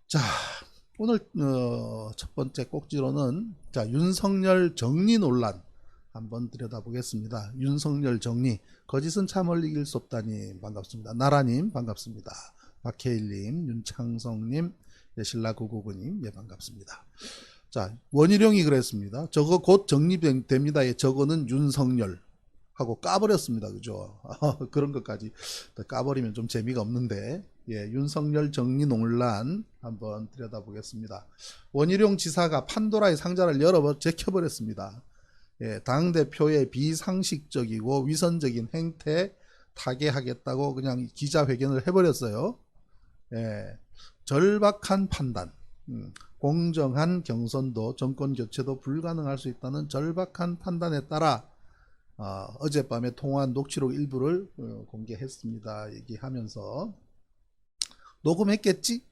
자, 오늘 첫 번째 꼭지로는 자, 윤석열 정리 논란 한번 들여다보겠습니다. 윤석열 정리, 거짓은 참 멀리 이길 수 없다님 반갑습니다. 나라님 반갑습니다. 박혜일님, 윤창성님, 예신라999님 예 반갑습니다. 자, 원희룡이 그랬습니다. 저거 곧 정리됩니다. 저거는 윤석열 하고 까버렸습니다. 그죠? 그런 것까지 까버리면 좀 재미가 없는데, 예, 윤석열 정리 논란 한번 들여다보겠습니다. 원희룡 지사가 판도라의 상자를 제껴버렸습니다. 예, 당대표의 비상식적이고 위선적인 행태 타개하겠다고 그냥 기자회견을 해버렸어요. 예, 절박한 판단, 공정한 경선도 정권 교체도 불가능할 수 있다는 절박한 판단에 따라 어젯밤에 통화한 녹취록 일부를 공개했습니다. 얘기하면서 녹음했겠지?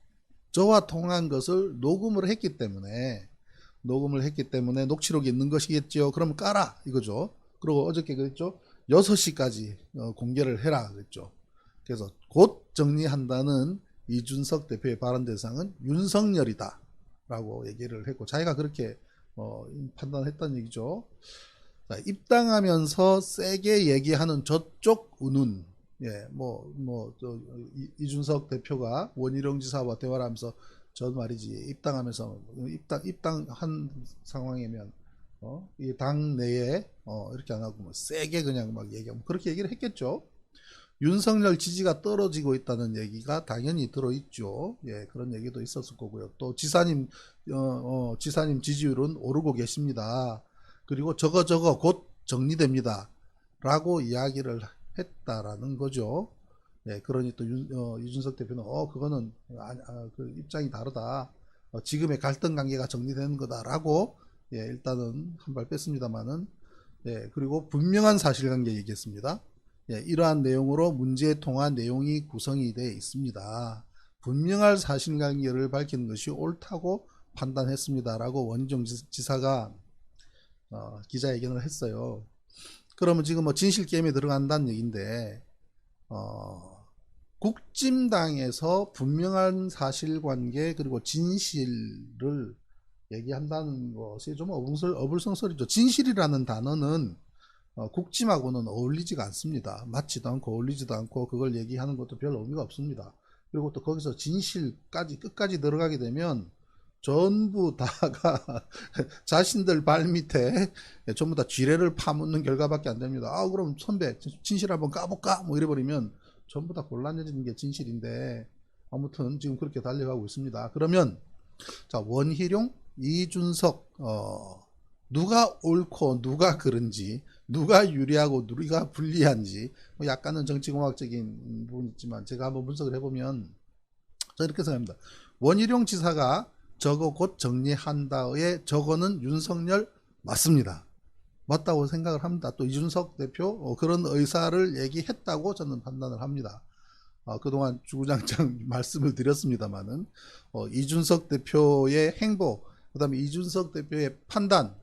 저와 통화한 것을 녹음을 했기 때문에 녹취록이 있는 것이겠죠. 그럼 깔아 이거죠. 그리고 어저께 그랬죠. 6시까지 공개를 해라 그랬죠. 그래서 곧 정리한다는 이준석 대표의 발언 대상은 윤석열이다 라고 얘기를 했고, 자기가 그렇게 판단했다는 얘기죠. 자, 입당하면서 세게 얘기하는 저쪽 운운, 예, 이준석 대표가 원희룡 지사와 대화를 하면서 저 말이지, 입당하면서 입당한 상황이면 이 당 내에 이렇게 안 하고 세게 그냥 막 얘기하면 그렇게 얘기를 했겠죠. 윤석열 지지가 떨어지고 있다는 얘기가 당연히 들어있죠. 예, 그런 얘기도 있었을 거고요. 또 지사님 지지율은 오르고 계십니다. 그리고 저거 곧 정리됩니다. 라고 이야기를 했다라는 거죠. 예, 그러니 또 이준석 대표는 그거는 그 입장이 다르다. 지금의 갈등 관계가 정리되는 거다라고 예, 일단은 한 발 뺐습니다만은, 예, 그리고 분명한 사실관계 얘기했습니다. 예, 이러한 내용으로 문제의 통화 내용이 구성이 되어 있습니다. 분명한 사실관계를 밝히는 것이 옳다고 판단했습니다라고 원희룡 지사가 기자회견을 했어요. 그러면 지금 진실 게임에 들어간다는 얘기인데, 국짐당에서 분명한 사실관계 그리고 진실을 얘기한다는 것이 좀 어불성설이죠. 진실이라는 단어는 국짐하고는 어울리지가 않습니다. 맞지도 않고 어울리지도 않고 그걸 얘기하는 것도 별 의미가 없습니다. 그리고 또 거기서 진실까지 끝까지 들어가게 되면 전부 다가 자신들 발밑에 전부 다 쥐레를 파묻는 결과밖에 안 됩니다. 그럼 선배 진실 한번 까볼까? 이래버리면 전부 다 곤란해지는 게 진실인데, 아무튼 지금 그렇게 달려가고 있습니다. 그러면 자, 원희룡, 이준석 누가 옳고 누가 그른지, 누가 유리하고 누가 불리한지 약간은 정치공학적인 부분이 있지만 제가 한번 분석을 해보면 저는 이렇게 생각합니다. 원희룡 지사가 저거 곧 정리한다의 저거는 윤석열 맞습니다. 맞다고 생각을 합니다. 또 이준석 대표 그런 의사를 얘기했다고 저는 판단을 합니다. 그동안 주구장창 말씀을 드렸습니다만은 이준석 대표의 행보, 그 다음에 이준석 대표의 판단,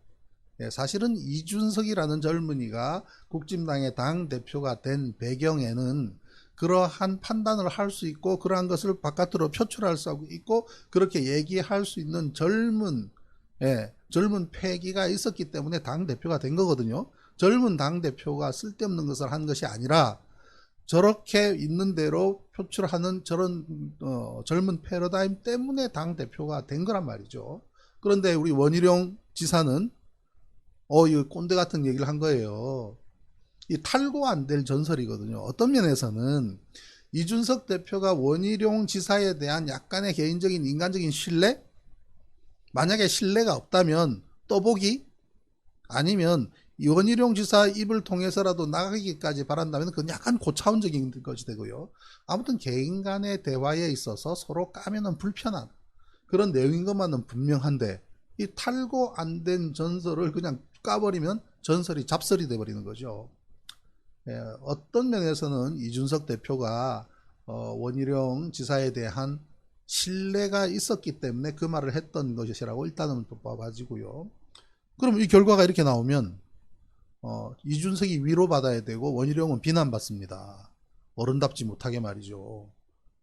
예, 사실은 이준석이라는 젊은이가 국짐당의 당대표가 된 배경에는 그러한 판단을 할 수 있고 그러한 것을 바깥으로 표출할 수 있고 그렇게 얘기할 수 있는 젊은 패기가 있었기 때문에 당대표가 된 거거든요. 젊은 당대표가 쓸데없는 것을 한 것이 아니라 저렇게 있는 대로 표출하는 저런 젊은 패러다임 때문에 당대표가 된 거란 말이죠. 그런데 우리 원희룡 지사는 이 꼰대 같은 얘기를 한 거예요. 이 탈고 안 될 전설이거든요. 어떤 면에서는 이준석 대표가 원희룡 지사에 대한 약간의 개인적인 인간적인 신뢰? 만약에 신뢰가 없다면 떠보기? 아니면 원희룡 지사 입을 통해서라도 나가기까지 바란다면 그건 약간 고차원적인 것이 되고요. 아무튼 개인 간의 대화에 있어서 서로 까면은 불편한 그런 내용인 것만은 분명한데, 이 탈고 안 된 전설을 그냥 까버리면 전설이 잡설이 돼버리는 거죠. 예, 어떤 면에서는 이준석 대표가 원희룡 지사에 대한 신뢰가 있었기 때문에 그 말을 했던 것이라고 일단은 봐가지고요. 그럼 이 결과가 이렇게 나오면 이준석이 위로받아야 되고 원희룡은 비난받습니다. 어른답지 못하게 말이죠.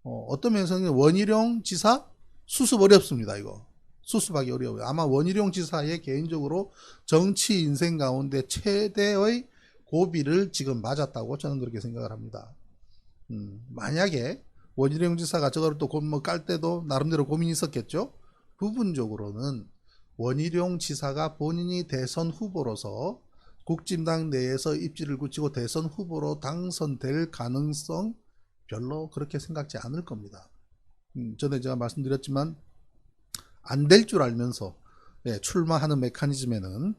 어떤 면에서는 원희룡 지사 수습 어렵습니다. 이거 수습하기 어려워요. 아마 원희룡 지사의 개인적으로 정치 인생 가운데 최대의 고비를 지금 맞았다고 저는 그렇게 생각을 합니다. 만약에 원희룡 지사가 저거를 또 뭐 깔 때도 나름대로 고민이 있었겠죠. 부분적으로는 원희룡 지사가 본인이 대선 후보로서 국진당 내에서 입지를 굳히고 대선 후보로 당선될 가능성 별로 그렇게 생각지 않을 겁니다. 전에 제가 말씀드렸지만 안 될 줄 알면서 출마하는 메커니즘에는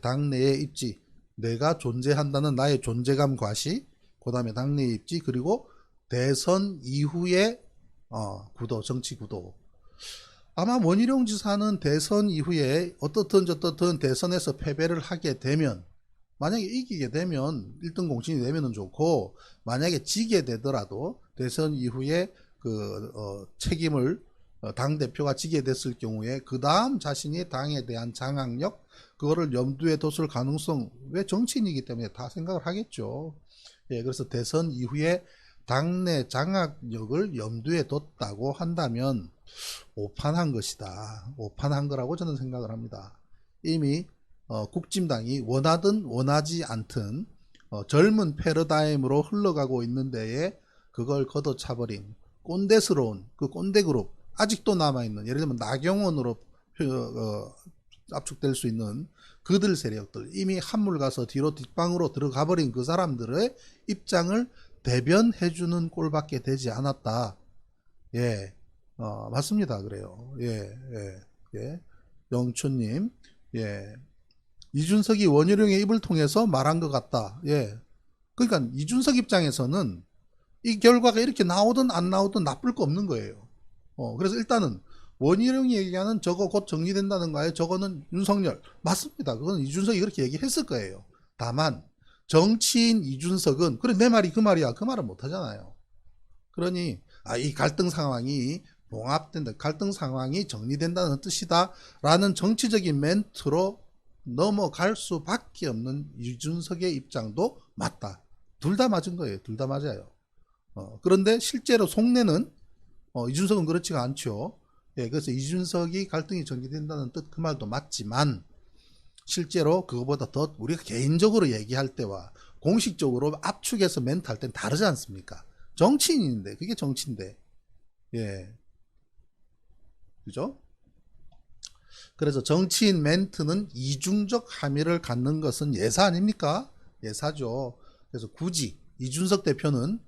당내의 입지, 내가 존재한다는 나의 존재감 과시, 그 다음에 당내의 입지, 그리고 대선 이후의 구도, 정치 구도. 아마 원희룡 지사는 대선 이후에 어떻든 저떻든 대선에서 패배를 하게 되면, 만약에 이기게 되면 1등 공신이 되면은 좋고, 만약에 지게 되더라도 대선 이후에 책임을 당대표가 지게 됐을 경우에 그 다음 자신이 당에 대한 장악력, 그거를 염두에 뒀을 가능성, 왜 정치인이기 때문에 다 생각을 하겠죠. 그래서 대선 이후에 당내 장악력을 염두에 뒀다고 한다면 오판한 것이다. 오판한 거라고 저는 생각을 합니다. 이미 국진당이 원하든 원하지 않든 젊은 패러다임으로 흘러가고 있는 데에 그걸 걷어차버린 꼰대스러운 그 꼰대 그룹, 아직도 남아있는, 예를 들면 나경원으로 압축될 수 있는 그들 세력들, 이미 한물 가서 뒤로 뒷방으로 들어가 버린 그 사람들의 입장을 대변해주는 꼴밖에 되지 않았다. 맞습니다. 그래요. 영춘님, 이준석이 원희룡의 입을 통해서 말한 것 같다. 그러니까 이준석 입장에서는 이 결과가 이렇게 나오든 안 나오든 나쁠 거 없는 거예요. 그래서 일단은 원희룡이 얘기하는 저거 곧 정리된다는 거예요. 저거는 윤석열. 맞습니다. 그건 이준석이 그렇게 얘기했을 거예요. 다만 정치인 이준석은 그래 내 말이 그 말이야. 그 말은 못 하잖아요. 그러니 이 갈등 상황이 봉합된다. 갈등 상황이 정리된다는 뜻이다. 라는 정치적인 멘트로 넘어갈 수밖에 없는 이준석의 입장도 맞다. 둘 다 맞은 거예요. 둘 다 맞아요. 그런데 실제로 속내는 이준석은 그렇지가 않죠. 그래서 이준석이 갈등이 정리된다는 뜻 그 말도 맞지만 실제로 그거보다 더 우리가 개인적으로 얘기할 때와 공식적으로 압축해서 멘트 할 때는 다르지 않습니까? 정치인인데 그게 정치인데 그죠? 그래서 정치인 멘트는 이중적 함의를 갖는 것은 예사 아닙니까? 예사죠. 그래서 굳이 이준석 대표는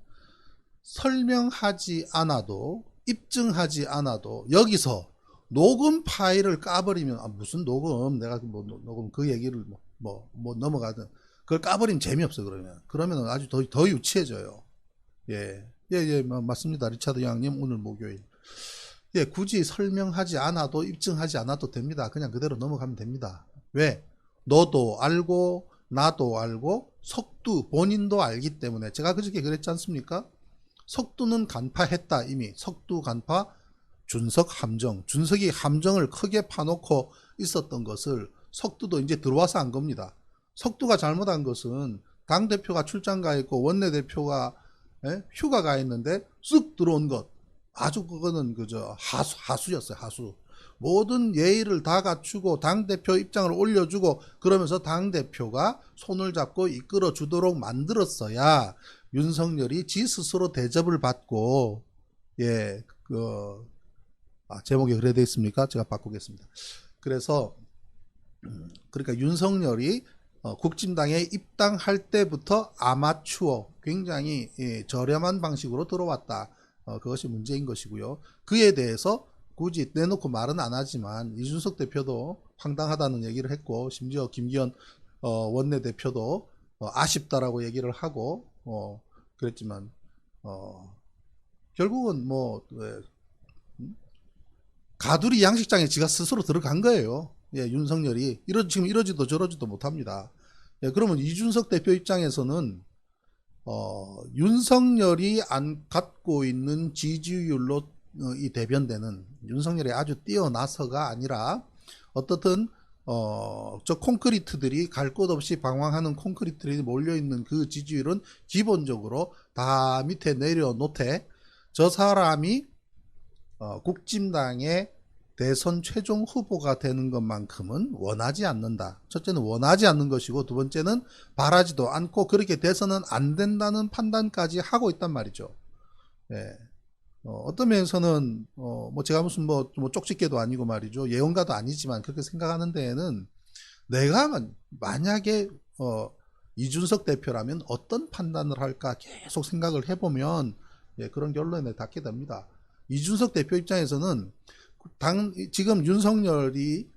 설명하지 않아도 입증하지 않아도 여기서 녹음 파일을 까버리면 무슨 녹음 내가 녹음 그 얘기를 넘어가든 그걸 까버리면 재미없어. 그러면 아주 더 유치해져요. 맞습니다. 리차드 양님 오늘 목요일. 굳이 설명하지 않아도 입증하지 않아도 됩니다. 그냥 그대로 넘어가면 됩니다. 왜? 너도 알고 나도 알고 석두 본인도 알기 때문에 제가 그저께 그랬지 않습니까? 석두는 간파했다. 이미 석두 간파, 준석 함정, 준석이 함정을 크게 파놓고 있었던 것을 석두도 이제 들어와서 한 겁니다. 석두가 잘못한 것은 당대표가 출장 가 있고 원내대표가 휴가 가 있는데 쓱 들어온 것, 아주 그거는 그저 하수였어요. 하수. 모든 예의를 다 갖추고 당대표 입장을 올려주고 그러면서 당대표가 손을 잡고 이끌어 주도록 만들었어야 윤석열이 지 스스로 대접을 받고 제목이 그래 돼 있습니까? 제가 바꾸겠습니다. 그래서 그러니까 윤석열이 국진당에 입당할 때부터 아마추어 굉장히 저렴한 방식으로 들어왔다. 그것이 문제인 것이고요. 그에 대해서 굳이 내놓고 말은 안 하지만 이준석 대표도 황당하다는 얘기를 했고 심지어 김기현 원내대표도 아쉽다라고 얘기를 하고 그랬지만 결국은 가두리 양식장에 지가 스스로 들어간 거예요. 윤석열이 지금 이러지도 저러지도 못합니다. 그러면 이준석 대표 입장에서는 윤석열이 안 갖고 있는 지지율로 이 대변되는 윤석열이 아주 뛰어나서가 아니라 어떻든 저 콘크리트들이 갈 곳 없이 방황하는 콘크리트들이 몰려있는 그 지지율은 기본적으로 다 밑에 내려놓되 저 사람이 국진당의 대선 최종 후보가 되는 것만큼은 원하지 않는다. 첫째는 원하지 않는 것이고, 두 번째는 바라지도 않고 그렇게 돼서는 안 된다는 판단까지 하고 있단 말이죠. 예. 어떤 면에서는 뭐 제가 무슨 뭐 쪽집게도 아니고 말이죠, 예언가도 아니지만 그렇게 생각하는 데에는 내가 만약에 이준석 대표라면 어떤 판단을 할까 계속 생각을 해보면, 예, 그런 결론에 닿게 됩니다. 이준석 대표 입장에서는 지금 윤석열이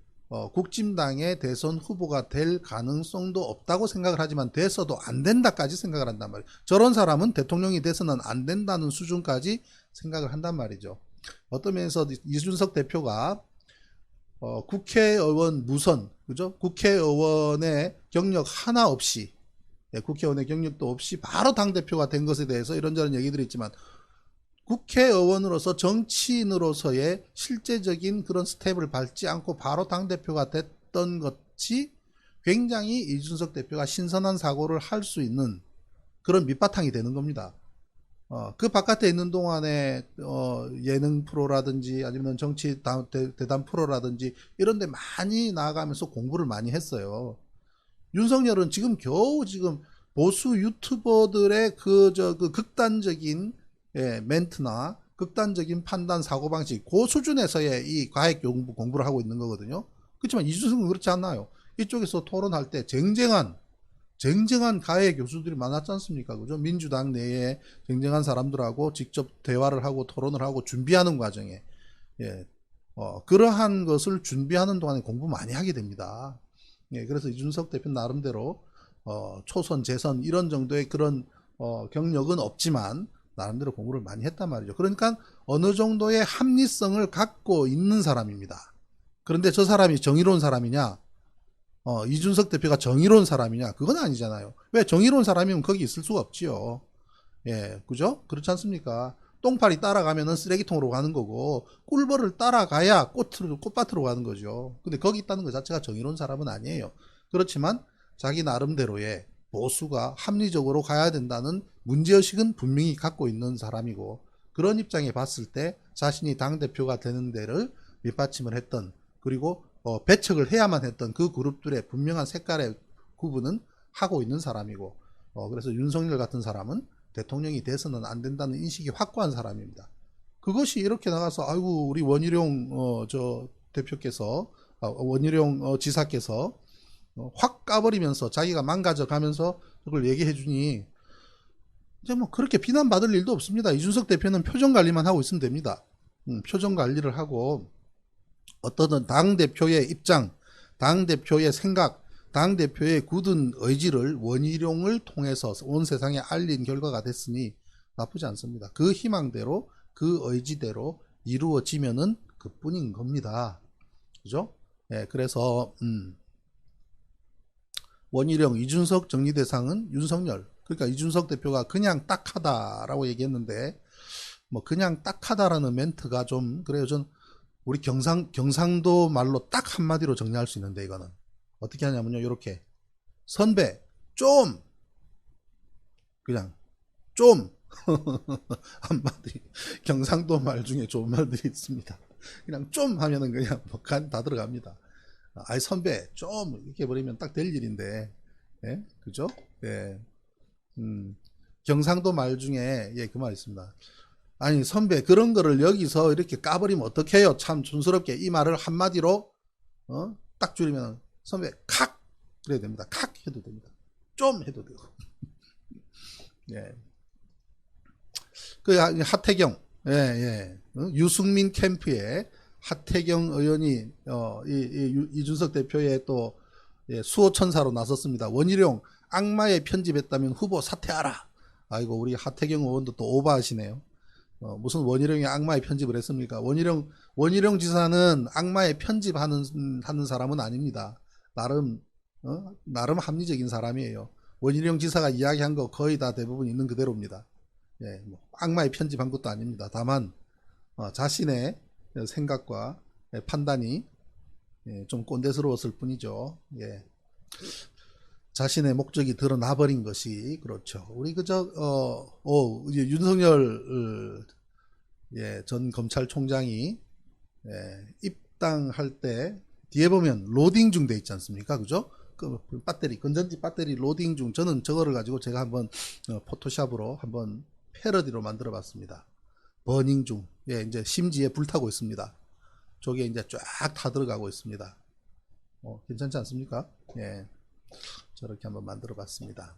국진당의 대선 후보가 될 가능성도 없다고 생각을 하지만 돼서도 안 된다까지 생각을 한단 말이에요. 저런 사람은 대통령이 돼서는 안 된다는 수준까지 생각을 한단 말이죠. 어떤 면에서 이준석 대표가 국회의원 무선, 그죠? 국회의원의 경력 하나 없이, 예, 국회의원의 경력도 없이 바로 당대표가 된 것에 대해서 이런저런 얘기들이 있지만, 국회의원으로서 정치인으로서의 실제적인 그런 스텝을 밟지 않고 바로 당대표가 됐던 것이 굉장히 이준석 대표가 신선한 사고를 할 수 있는 그런 밑바탕이 되는 겁니다. 그 바깥에 있는 동안에 예능 프로라든지 아니면 정치 대담 프로라든지 이런 데 많이 나아가면서 공부를 많이 했어요. 윤석열은 지금 겨우 지금 보수 유튜버들의 그 극단적인, 예, 멘트나 극단적인 판단 사고방식, 그 수준에서의 이 과학 공부를 하고 있는 거거든요. 그렇지만 이준석은 그렇지 않나요? 이쪽에서 토론할 때 쟁쟁한 가해 교수들이 많았지 않습니까? 그죠? 민주당 내에 쟁쟁한 사람들하고 직접 대화를 하고 토론을 하고 준비하는 과정에, 예, 그러한 것을 준비하는 동안에 공부 많이 하게 됩니다. 예, 그래서 이준석 대표 나름대로 초선, 재선 이런 정도의 그런 경력은 없지만 나름대로 공부를 많이 했단 말이죠. 그러니까 어느 정도의 합리성을 갖고 있는 사람입니다. 그런데 저 사람이 정의로운 사람이냐? 이준석 대표가 정의로운 사람이냐? 그건 아니잖아요. 왜? 정의로운 사람이면 거기 있을 수가 없지요. 예, 그죠? 그렇지 않습니까? 똥파리 따라가면은 쓰레기통으로 가는 거고, 꿀벌을 따라가야 꽃밭으로 가는 거죠. 근데 거기 있다는 것 자체가 정의로운 사람은 아니에요. 그렇지만 자기 나름대로의 보수가 합리적으로 가야 된다는 문제의식은 분명히 갖고 있는 사람이고, 그런 입장에 봤을 때 자신이 당대표가 되는 데를 밑받침을 했던, 그리고 배척을 해야만 했던 그 그룹들의 분명한 색깔의 구분은 하고 있는 사람이고, 그래서 윤석열 같은 사람은 대통령이 돼서는 안 된다는 인식이 확고한 사람입니다. 그것이 이렇게 나가서 아이고 우리 원희룡 대표께서, 원희룡 지사께서 확 까버리면서 자기가 망가져가면서 그걸 얘기해 주니, 이제 뭐 그렇게 비난받을 일도 없습니다. 이준석 대표는 표정 관리만 하고 있으면 됩니다. 표정 관리를 하고 어떤 당대표의 입장, 당대표의 생각, 당대표의 굳은 의지를 원희룡을 통해서 온 세상에 알린 결과가 됐으니 나쁘지 않습니다. 그 희망대로, 그 의지대로 이루어지면은 그뿐인 겁니다. 그죠? 예, 그래서 원희룡, 이준석 정리대상은 윤석열. 그러니까 이준석 대표가 그냥 딱하다라고 얘기했는데, 뭐 그냥 딱하다라는 멘트가 좀 그래요. 전 우리 경상도 말로 딱 한마디로 정리할 수 있는데, 이거는 어떻게 하냐면요, 이렇게 선배 좀, 그냥 좀 한마디. 경상도 말 중에 좋은 말들이 있습니다. 그냥 좀 하면은 그냥 다 들어갑니다. 아이 선배 좀 이렇게 버리면 딱 될 일인데, 예? 그죠? 예. 경상도 말 중에, 예, 그 말 있습니다. 아니 선배 그런 거를 여기서 이렇게 까버리면 어떡해요? 참 촌스럽게 이 말을 한마디로 딱 줄이면 선배 칵 그래야 됩니다. 칵 해도 됩니다. 좀 해도 되고. 예. 그 하태경, 예, 예. 유승민 캠프에 하태경 의원이 이준석 대표의 또, 예, 수호천사로 나섰습니다. 원희룡 악마에 편집했다면 후보 사퇴하라. 아이고 우리 하태경 의원도 또 오버하시네요. 무슨 원희룡이 악마에 편집을 했습니까? 원희룡 지사는 악마에 편집하는 사람은 아닙니다. 나름 합리적인 사람이에요. 원희룡 지사가 이야기한 거 거의 다 대부분 있는 그대로입니다. 예, 뭐 악마에 편집한 것도 아닙니다. 다만 자신의 생각과 판단이, 예, 좀 꼰대스러웠을 뿐이죠. 예. 자신의 목적이 드러나 버린 것이 그렇죠. 우리 이제 윤석열 예, 전 검찰총장이 예, 입당할 때 뒤에 보면 로딩 중 돼 있지 않습니까? 그죠? 그 배터리, 건전지 배터리 로딩 중, 저는 저거를 가지고 제가 한번 포토샵으로 한번 패러디로 만들어 봤습니다. 버닝 중. 예, 이제 심지에 불타고 있습니다. 저게 이제 쫙 타들어가고 있습니다. 괜찮지 않습니까? 예, 저렇게 한번 만들어 봤습니다.